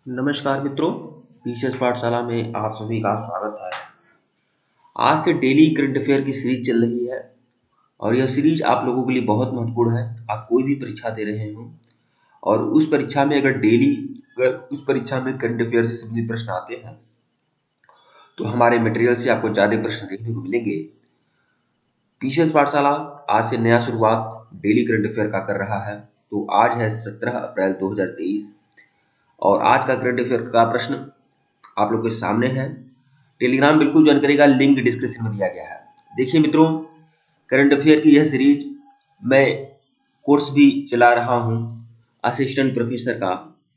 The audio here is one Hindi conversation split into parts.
नमस्कार मित्रों, पीसीएस पाठशाला में आप सभी का स्वागत है। आज से डेली करंट अफेयर की सीरीज चल रही है और यह सीरीज आप लोगों के लिए बहुत महत्वपूर्ण है। आप कोई भी परीक्षा दे रहे हो और उस परीक्षा में अगर उस परीक्षा में करंट अफेयर से संबंधित प्रश्न आते हैं तो हमारे मटेरियल से आपको ज्यादा प्रश्न देखने को मिलेंगे। पीसीएस पाठशाला आज से नया शुरुआत डेली करंट अफेयर का कर रहा है। तो आज है 17 अप्रैल 2023 और आज का करंट अफेयर का प्रश्न आप लोग के सामने है। टेलीग्राम बिल्कुल ज्वाइन करेगा, लिंक डिस्क्रिप्शन में दिया गया है। देखिए मित्रों, करंट अफेयर की यह सीरीज मैं कोर्स भी चला रहा हूं असिस्टेंट प्रोफेसर का।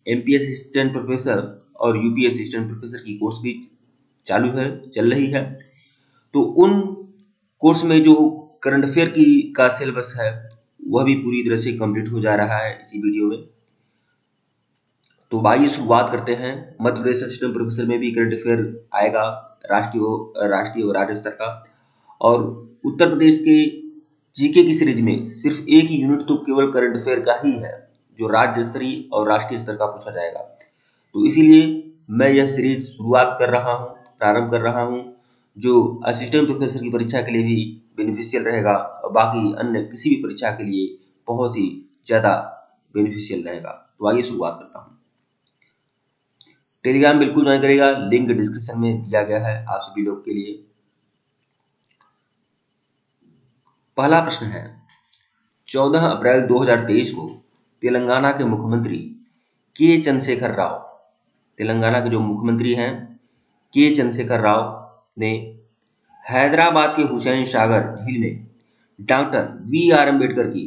एमपी असिस्टेंट प्रोफेसर और यूपी असिस्टेंट प्रोफेसर की कोर्स भी चल रही है। तो उन कोर्स में जो करंट अफेयर का सिलेबस है वह भी पूरी तरह से कंप्लीट हो जा रहा है इसी वीडियो में। तो आइए शुरुआत करते हैं। मध्य प्रदेश असिस्टेंट प्रोफेसर में भी करंट अफेयर आएगा, राष्ट्रीय और राज्य स्तर का। और उत्तर प्रदेश के जीके की सीरीज में सिर्फ एक यूनिट तो केवल करंट अफेयर का ही है जो राज्य स्तरीय और राष्ट्रीय स्तर का पूछा जाएगा। तो इसीलिए मैं यह सीरीज प्रारंभ कर रहा हूँ जो असिस्टेंट प्रोफेसर की परीक्षा के लिए भी बेनिफिशियल रहेगा और बाकी अन्य किसी भी परीक्षा के लिए बहुत ही ज्यादा बेनिफिशियल रहेगा। तो आइए शुरुआत करता हूँ। टेलीग्राम बिल्कुल ज्वाइन करेगा, लिंक डिस्क्रिप्शन में दिया गया है आप सभी लोग के लिए। पहला प्रश्न है, 14 अप्रैल 2023 को तेलंगाना के मुख्यमंत्री के चंद्रशेखर राव, तेलंगाना के जो मुख्यमंत्री हैं के चंद्रशेखर राव ने हैदराबाद के हुसैन सागर झील में डॉक्टर वी.आर. अम्बेडकर की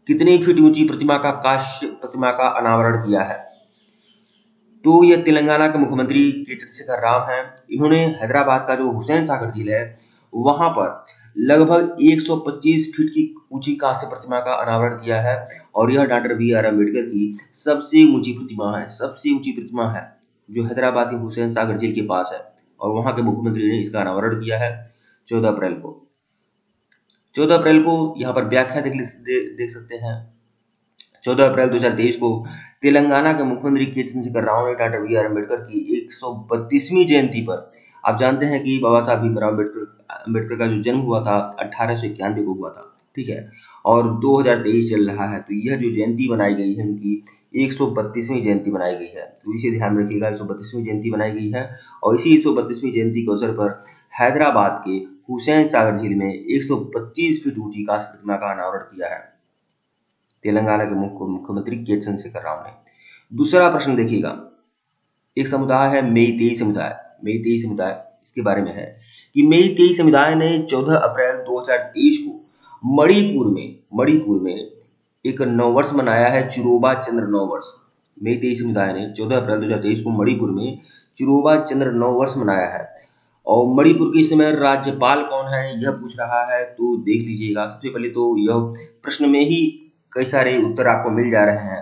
कितने फीट ऊंची प्रतिमा का कांस्य प्रतिमा का अनावरण किया है। तो यह तेलंगाना के मुख्यमंत्री के चंद्रशेखर राव हैं। इन्होंने हैदराबाद का जो हुसैन सागर झील है वहां पर लगभग 125 फीट की ऊंची कांस्य प्रतिमा का अनावरण किया है और यह डॉक्टर वी.आर. अम्बेडकर की सबसे ऊंची प्रतिमा है जो हैदराबाद के हुसैन सागर झील के पास है और वहां के मुख्यमंत्री ने इसका अनावरण किया है 14 अप्रैल को। 14 अप्रैल को यहाँ पर व्याख्या देख सकते हैं। 14 अप्रैल 2023 को तेलंगाना के मुख्यमंत्री के चंद्रशेखर राव ने डॉक्टर वी.आर. अम्बेडकर की 132वीं जयंती पर, आप जानते हैं कि बाबा साहब भीमराव अम्बेडकर का जो जन्म हुआ था 1891 को हुआ था, ठीक है, और 2023 चल रहा है। तो यह जो जयंती बनाई गई है उनकी 132वीं जयंती बनाई गई है। तो इसे ध्यान रखिएगा, 132वीं जयंती बनाई गई है और इसी 132वीं जयंती के अवसर पर हैदराबाद के हुसैन सागर झील में 125 फीट ऊंची कांस्य प्रतिमा का अनावरण किया है तेलंगाना के मुख्यमंत्री के चंद्रशेखर राव ने। दूसरा प्रश्न देखिएगा, एक समुदाय है मेइतेई समुदाय, इसके बारे में है कि मेइतेई समुदाय ने 14 अप्रैल 2023 को मणिपुर में एक नववर्ष मनाया है, चिरोबा चंद्र नववर्ष। मेइतेई समुदाय ने 14 अप्रैल 2023 को मणिपुर में चिरोबा चंद्र नववर्ष मनाया है। और मणिपुर के इस समय राज्यपाल कौन है यह पूछ रहा है, तो देख लीजिएगा। सबसे पहले तो यह प्रश्न में ही कई सारे उत्तर आपको मिल जा रहे हैं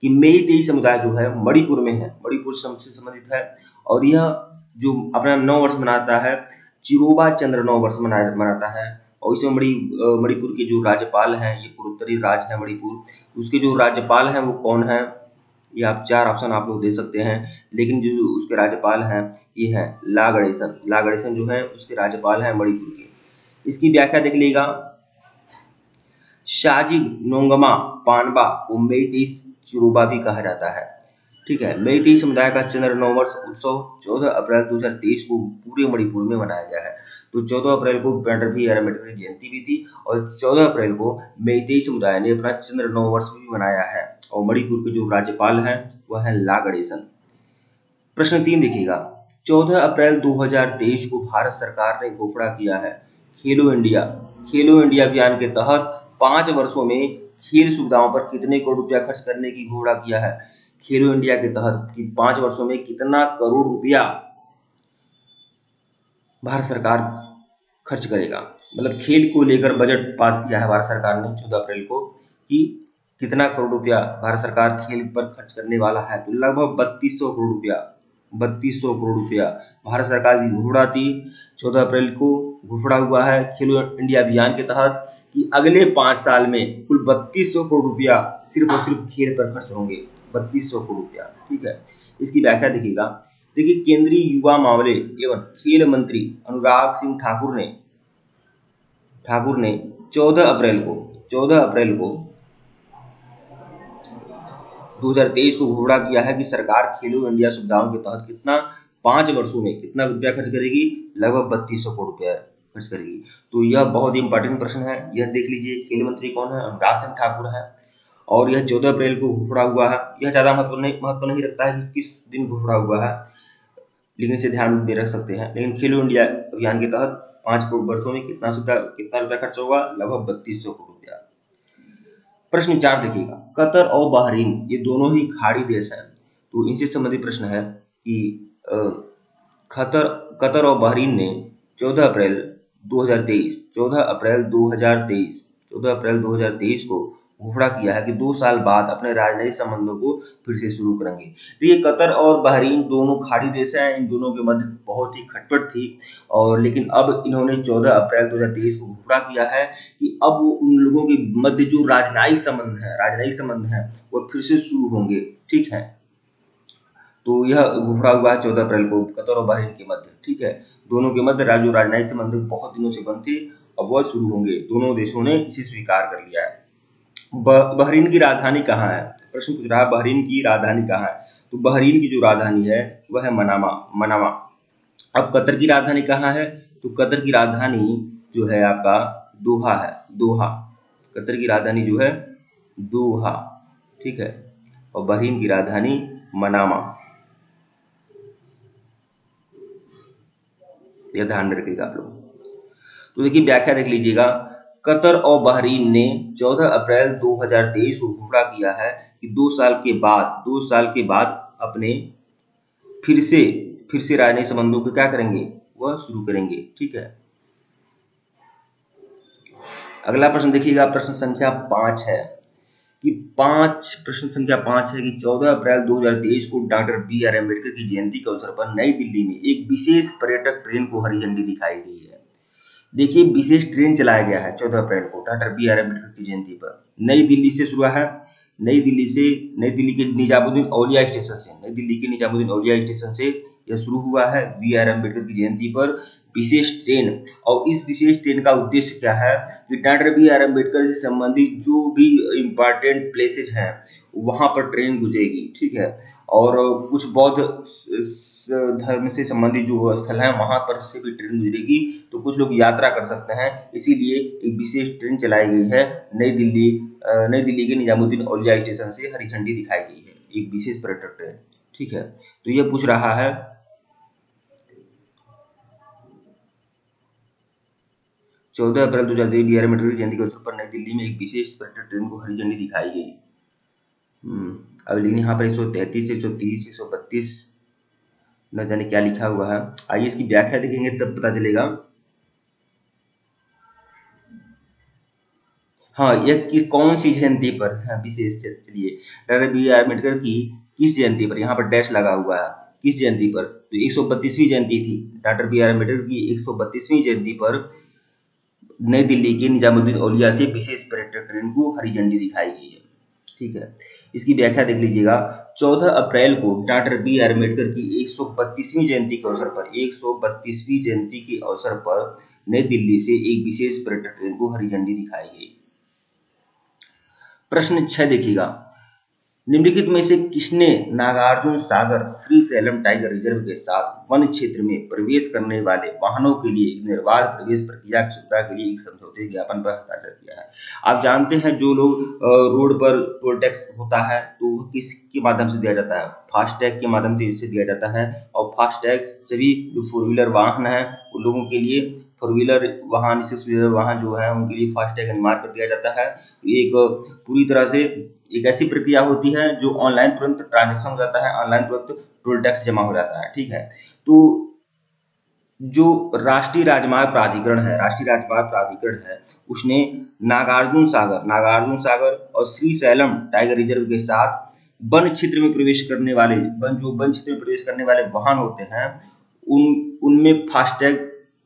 कि मेइतेई समुदाय जो है मणिपुर में है, मणिपुर से संबंधित है और यह जो अपना नव वर्ष मनाता है चिरोबा चंद्र नव वर्ष मनाता है। और इसमें मणिपुर के जो राज्यपाल हैं, ये पूर्वोत्तरी राज्य है मणिपुर, उसके जो राज्यपाल हैं वो कौन है, ये आप 4 ऑप्शन आप लोग दे सकते हैं। लेकिन जो उसके राज्यपाल हैं ये है ला गणेशन जो है उसके राज्यपाल हैं मणिपुर के। इसकी व्याख्या देख लीजिएगा, शाजिब नोंगमा पानबा को मेइतेई चिरोबा भी कहा जाता है, ठीक है। मेइतेई समुदाय का चंद्र नववर्ष उत्सव 14 अप्रैल 2023 को पूरे मणिपुर में मनाया गया है। तो 14 अप्रैल को डॉक्टर वी.आर. अम्बेडकर की जयंती भी थी और 14 अप्रैल को मेइतेई समुदाय ने अपना चंद्र नववर्ष भी मनाया है और मणिपुर के जो राज्यपाल हैं वह है ला गणेशन। प्रश्न 3 देखिएगा, 14 अप्रैल 2023 को भारत सरकार ने घोषणा किया है खेलो इंडिया अभियान के तहत 5 वर्षों में खेल सुविधाओं पर कितने करोड़ रुपया खर्च करने की घोषणा किया है। खेलो इंडिया के तहत कि 5 वर्षों में कितना करोड़ रुपया भारत सरकार खर्च करेगा, मतलब खेल को लेकर बजट पास किया है भारत सरकार ने 14 अप्रैल को कि कितना करोड़ रुपया भारत सरकार खेल पर खर्च करने वाला है। तो लगभग 3200 करोड़ रुपया भारत सरकार की घोषणा थी। 14 अप्रैल को घोषणा हुआ है खेलो इंडिया अभियान के तहत कि अगले 5 साल में कुल 3200 करोड़ रुपया सिर्फ और सिर्फ खेल पर खर्च होंगे। 3200 करोड़ रुपया। ठीक है, इसकी व्याख्या देखिएगा। देखिए, केंद्रीय युवा मामले एवं खेल मंत्री अनुराग सिंह ठाकुर ने 14 अप्रैल को 2023 को घोषणा किया है कि सरकार खेलो इंडिया सुविधाओं के तहत कितना 5 वर्षों में कितना रुपया खर्च करेगी, लगभग 3200 करोड़ रुपया खर्च करेगी। तो यह बहुत ही इंपॉर्टेंट प्रश्न है, यह देख लीजिए। खेल मंत्री कौन है? अनुराग सिंह ठाकुर है, और यह 14 अप्रैल को घोषणा हुआ है। यह ज्यादा महत्व नहीं रखता है कि किस दिन घोषणा हुआ है, लेकिन इसे ध्यान में रख सकते हैं। लेकिन खेलो इंडिया अभियान के तहत 5 वर्षों में कितना रुपया खर्च होगा, लगभग 3200 करोड़ रुपया। प्रश्न 4 देखिएगा, कतर और बहरीन ये दोनों ही खाड़ी देश हैं, तो इनसे संबंधित प्रश्न है कि कतर और बहरीन ने 14 अप्रैल 2023 14 अप्रैल 2023 को घोषणा किया है कि 2 साल बाद अपने राजनयिक संबंधों को फिर से शुरू करेंगे। तो ये कतर और बहरीन दोनों खाड़ी देश हैं, इन दोनों के मध्य बहुत ही खटपट थी, और लेकिन अब इन्होंने 14 अप्रैल 2023 को घोषणा किया है कि अब वो उन लोगों के मध्य जो राजनयिक संबंध है वो फिर से शुरू होंगे। ठीक है, तो यह घोषणा हुआ है 14 अप्रैल को कतर और बहरीन के मध्य। ठीक है, दोनों के मध्य जो राजनयिक संबंध बहुत दिनों से बंद थे, अब वह शुरू होंगे। दोनों देशों ने इसे स्वीकार कर लिया है। बहरीन की राजधानी कहाँ है? प्रश्न पूछ रहा है बहरीन की राजधानी कहाँ है। तो बहरीन की जो राजधानी है वह है मनामा। अब कतर की राजधानी कहाँ है? तो कतर की राजधानी जो है आपका दोहा है, दोहा। कतर की राजधानी जो है दोहा। ठीक है, और बहरीन की राजधानी मनामा। यह ध्यान में रखिएगा आप लोग। तो देखिए, व्याख्या देख लीजिएगा। कतर और बहरीन ने 14 अप्रैल 2023 को घोषणा किया है कि 2 साल के बाद अपने फिर से राजनयिक संबंधों को क्या करेंगे, वह शुरू करेंगे। ठीक है, अगला प्रश्न देखिएगा, प्रश्न संख्या 5 है कि 14 अप्रैल 2023 को डॉक्टर बी.आर. अम्बेडकर की जयंती के अवसर पर नई दिल्ली में एक विशेष पर्यटक ट्रेन को हरी झंडी दिखाई गई है। देखिए, विशेष ट्रेन चलाया गया है 14 अप्रैल को डॉक्टर बी.आर. अम्बेडकर की जयंती पर। नई दिल्ली से शुरू है, नई दिल्ली के निजामुद्दीन औलिया स्टेशन से यह शुरू हुआ है बी.आर. अम्बेडकर की जयंती पर विशेष ट्रेन। और इस विशेष ट्रेन का उद्देश्य क्या है कि डॉक्टर बी.आर. अम्बेडकर से संबंधित जो भी इम्पोर्टेंट प्लेसेज हैं वहां पर ट्रेन गुजरेगी। ठीक है, और कुछ बौद्ध धर्म से संबंधित जो स्थल है वहां पर से भी ट्रेन गुजरेगी, तो कुछ लोग यात्रा कर सकते हैं। इसीलिए एक विशेष ट्रेन चलाई गई है नई दिल्ली के निजामुद्दीन औलिया स्टेशन से हरी झंडी दिखाई गई है, एक विशेष पर्यटक ट्रेन। ठीक है, तो यह पूछ रहा है 14 अप्रैल 2023 बी.आर. अम्बेडकर की जयंती के अवसर पर नई दिल्ली में एक विशेष पर्यटक ट्रेन को हरी झंडी दिखाई गई। अब लेकिन यहाँ पर 133 130 132 न जाने क्या लिखा हुआ है। आइए इसकी व्याख्या देखेंगे तब पता चलेगा। हाँ, यह कौन सी जयंती पर है विशेष? चलिए, डॉक्टर बी.आर. अम्बेडकर की किस जयंती पर, यहाँ पर डैश लगा हुआ है, किस जयंती पर? तो 132वीं जयंती थी। Doctor B R. अम्बेडकर की 132वीं जयंती पर नई दिल्ली के निजामुद्दीन औलिया से विशेष पर्यटक ट्रेन को हरी झंडी दिखाई गई है। ठीक है, इसकी व्याख्या देख लीजिएगा। 14 अप्रैल को डॉक्टर बी.आर. अम्बेडकर की 132वीं जयंती के अवसर पर नई दिल्ली से एक विशेष पर्यटक ट्रेन को हरी झंडी दिखाई गई। प्रश्न 6 देखिएगा, निम्नलिखित में से किसने नागार्जुन सागर श्रीशैलम टाइगर रिजर्व के साथ वन क्षेत्र में प्रवेश करने वाले वाहनों के लिए निर्बाध प्रवेश प्रक्रिया की सुविधा के लिए एक समझौते ज्ञापन पर हस्ताक्षर किया है? आप जानते हैं जो लोग रोड पर टोल टैक्स होता है तो किसके माध्यम से दिया जाता है? फास्टैग के माध्यम से इससे दिया जाता है। और फास्टैग सभी जो 4 व्हीलर वाहन है उन लोगों के लिए, 4 व्हीलर वाहन 6 व्हीलर वाहन जो है उनके लिए फास्टैग अनिवार्य कर दिया जाता है। एक पूरी तरह से एक ऐसी प्रक्रिया होती है जो ऑनलाइन तुरंत ट्रांजेक्शन हो जाता है, ऑनलाइन तुरंत टोल टैक्स जमा हो जाता है। ठीक है, तो जो राष्ट्रीय राजमार्ग प्राधिकरण है उसने नागार्जुन सागर और श्रीशैलम टाइगर रिजर्व के साथ वन क्षेत्र में प्रवेश करने वाले वाहन होते हैं उनमें फास्टैग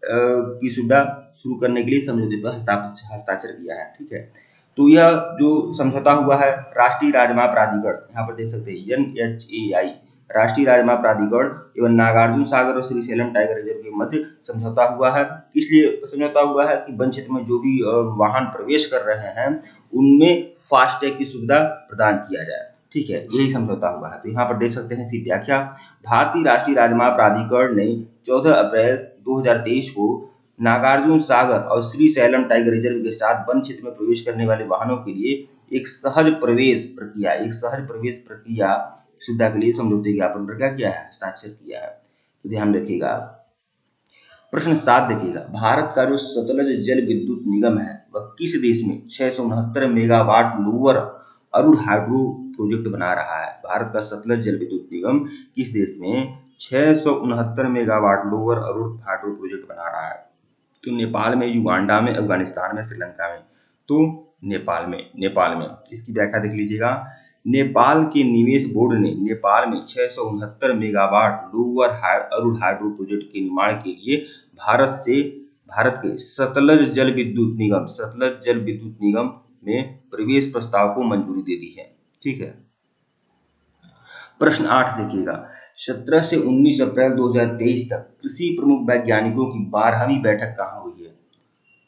की सुविधा शुरू करने के लिए समझौते पर हस्ताक्षर किया है। ठीक है, तो यह जो समझौता हुआ है राष्ट्रीय राजमार्ग प्राधिकरण, यहाँ पर देख सकते हैं NHAI, राष्ट्रीय राजमार्ग प्राधिकरण एवं नागार्जुन सागर और श्रीशैलम टाइगर रिजर्व के मध्य समझौता हुआ है। इसलिए समझौता हुआ है कि वन क्षेत्र में जो भी वाहन प्रवेश कर रहे हैं उनमें फास्टैग की सुविधा प्रदान किया जाए। ठीक है, यही समझौता हुआ है। तो यहाँ पर देख सकते हैं इसकी व्याख्या। भारतीय राष्ट्रीय राजमार्ग प्राधिकरण ने 14 अप्रैल 2023 को नागार्जुन सागर और श्रीशैलम टाइगर रिजर्व के साथ वन क्षेत्र में प्रवेश करने वाले वाहनों के लिए एक सहज प्रवेश प्रक्रिया सुविधा के लिए समझौते ज्ञापन पर क्या किया है, हस्ताक्षर किया है। तो ध्यान रखिएगा। प्रश्न 7 देखिएगा, भारत का जो सतलज जल विद्युत निगम है वह किस देश में 669 megawatt lower Arun hydro project बना रहा है? भारत का सतलज जल विद्युत निगम किस देश में 669 megawatt lower Arun hydro project बना रहा है? तो नेपाल में, युगांडा में, अफगानिस्तान में, श्रीलंका में। तो नेपाल में इसकी व्याख्या देख लीजिएगा। नेपाल के निवेश बोर्ड ने नेपाल में 669 megawatt lower Arun hydro project के निर्माण के लिए भारत के सतलज जल विद्युत निगम में प्रवेश प्रस्ताव को मंजूरी दे दी है। ठीक है। प्रश्न 8 देखिएगा, 17 से 19 अप्रैल 2023 तक कृषि प्रमुख वैज्ञानिकों की 12वीं बैठक कहाँ हुई है?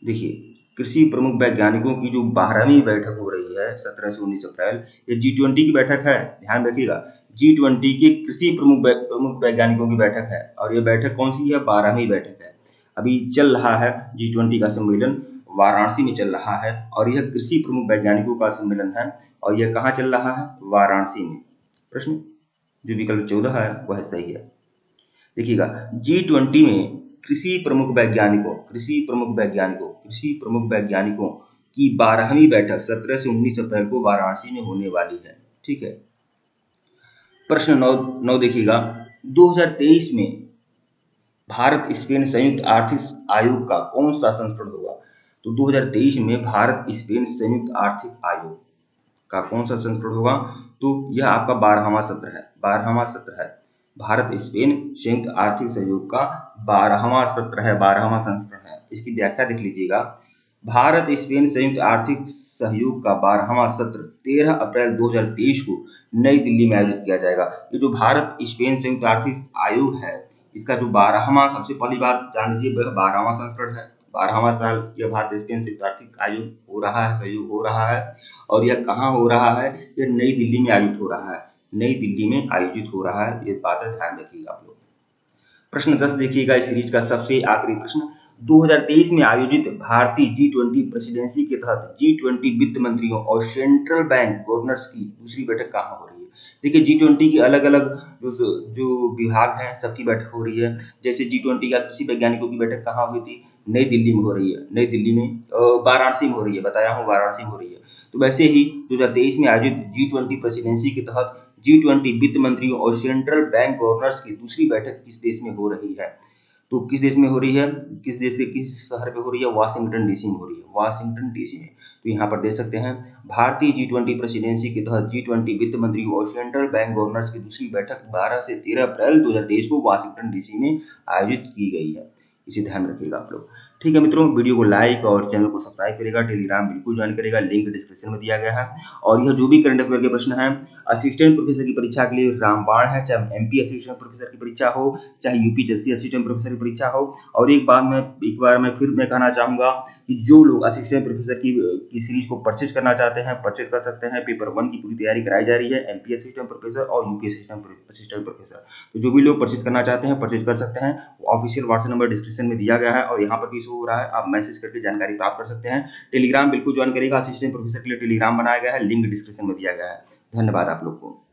देखिए, कृषि प्रमुख वैज्ञानिकों की जो 12वीं बैठक हो रही है 17 से 19 अप्रैल, ये G20 की बैठक है। ध्यान रखिएगा, G20 के कृषि प्रमुख वैज्ञानिकों की बैठक है और ये बैठक कौन सी है? 12वीं बैठक है। अभी चल रहा है G20 का सम्मेलन, वाराणसी में चल रहा है और यह कृषि प्रमुख वैज्ञानिकों का सम्मेलन है और यह कहाँ चल रहा है? वाराणसी में। प्रश्न जो विकल्प 14 है वह सही है। देखिएगा, G20 में कृषि प्रमुख वैज्ञानिकों की 12वीं बैठक 17 से 19 अप्रैल को वाराणसी में होने वाली है। ठीक है। प्रश्न 9 देखिएगा, 2023 में भारत स्पेन संयुक्त आर्थिक आयोग का कौन सा संस्करण होगा? तो 2023 में भारत स्पेन संयुक्त आर्थिक आयोग का कौन सा संस्करण होगा? तो यह आपका 12वां सत्र है। भारत स्पेन संयुक्त आर्थिक सहयोग का 12वां संस्करण है। इसकी व्याख्या देख लीजिएगा। भारत स्पेन संयुक्त आर्थिक सहयोग का 12वां सत्र 13 अप्रैल 2023 को नई दिल्ली में आयोजित किया जाएगा। ये जो भारत स्पेन संयुक्त आर्थिक आयोग है, इसका जो 12वां, सबसे पहली बात जान लीजिए, 12वां संस्करण है। 12वां साल यह भारत स्पेन संयुक्त आर्थिक आयोग हो रहा है, सहयोग हो रहा है। और यह कहाँ हो रहा है? यह नई दिल्ली में आयोजित हो रहा है। ये बात ध्यान रखिएगा आप लोग। प्रश्न 10 देखिएगा, इस सीरीज का सबसे आखिरी प्रश्न, 2023 में आयोजित भारतीय G20 प्रेसिडेंसी के तहत G20 वित्त मंत्रियों और सेंट्रल बैंक गवर्नर्स की दूसरी बैठक कहाँ हो रही है? देखिए, G20 की अलग अलग जो विभाग हैं सबकी बैठक हो रही है। जैसे G20 का कृषि वैज्ञानिकों की बैठक कहाँ हुई थी? नई दिल्ली में हो रही है। वाराणसी में हो रही है, बताया हूँ वाराणसी में हो रही है। तो वैसे ही 2023 में आयोजित G20 प्रेसिडेंसी के तहत G20 वित्त मंत्रियों और सेंट्रल बैंक गवर्नर्स की दूसरी बैठक किस देश में हो रही है? तो किस देश में हो रही है? किस देश के किस शहर पे हो रही है? वाशिंगटन डीसी में हो रही है, वाशिंगटन डीसी में। तो यहाँ पर देख सकते हैं, भारतीय G20 प्रेसिडेंसी के तहत G20 वित्त मंत्रियों और सेंट्रल बैंक गवर्नर्स की दूसरी बैठक 12 से 13 अप्रैल 2023 को वाशिंगटन डीसी में आयोजित की गई है। इसे ध्यान रखिएगा आप लोग। ठीक है मित्रों, वीडियो को लाइक और चैनल को सब्सक्राइब करेगा, टेलीग्राम बिल्कुल ज्वाइन करेगा, लिंक डिस्क्रिप्शन में दिया गया है। और यह जो भी करंट अफेयर के प्रश्न हैं असिस्टेंट प्रोफेसर की परीक्षा के लिए रामबाण है, चाहे MP असिस्टेंट प्रोफेसर की परीक्षा हो, चाहे UPSC असिस्टेंट प्रोफेसर की परीक्षा हो। और एक बार मैं फिर कहना चाहूँगा कि जो लोग असिस्टेंट प्रोफेसर की सीरीज को परचेज करना चाहते हैं, परचेज कर सकते हैं। पेपर 1 की पूरी तैयारी कराई जा रही है, MP असिस्टेंट प्रोफेसर और UPSC असिस्टेंट प्रोफेसर। तो जो भी लोग परचेज करना चाहते हैं परचेज कर सकते हैं। ऑफिशियल व्हाट्सएप नंबर डिस्क्रिप्शन में दिया गया है और यहाँ पर भी शो हो रहा है, आप मैसेज करके जानकारी प्राप्त कर सकते हैं। टेलीग्राम बिल्कुल ज्वाइन करेगा, असिस्टेंट प्रोफेसर के लिए टेलीग्राम बनाया गया है, लिंक डिस्क्रिप्शन में दिया गया है। धन्यवाद आप लोग को।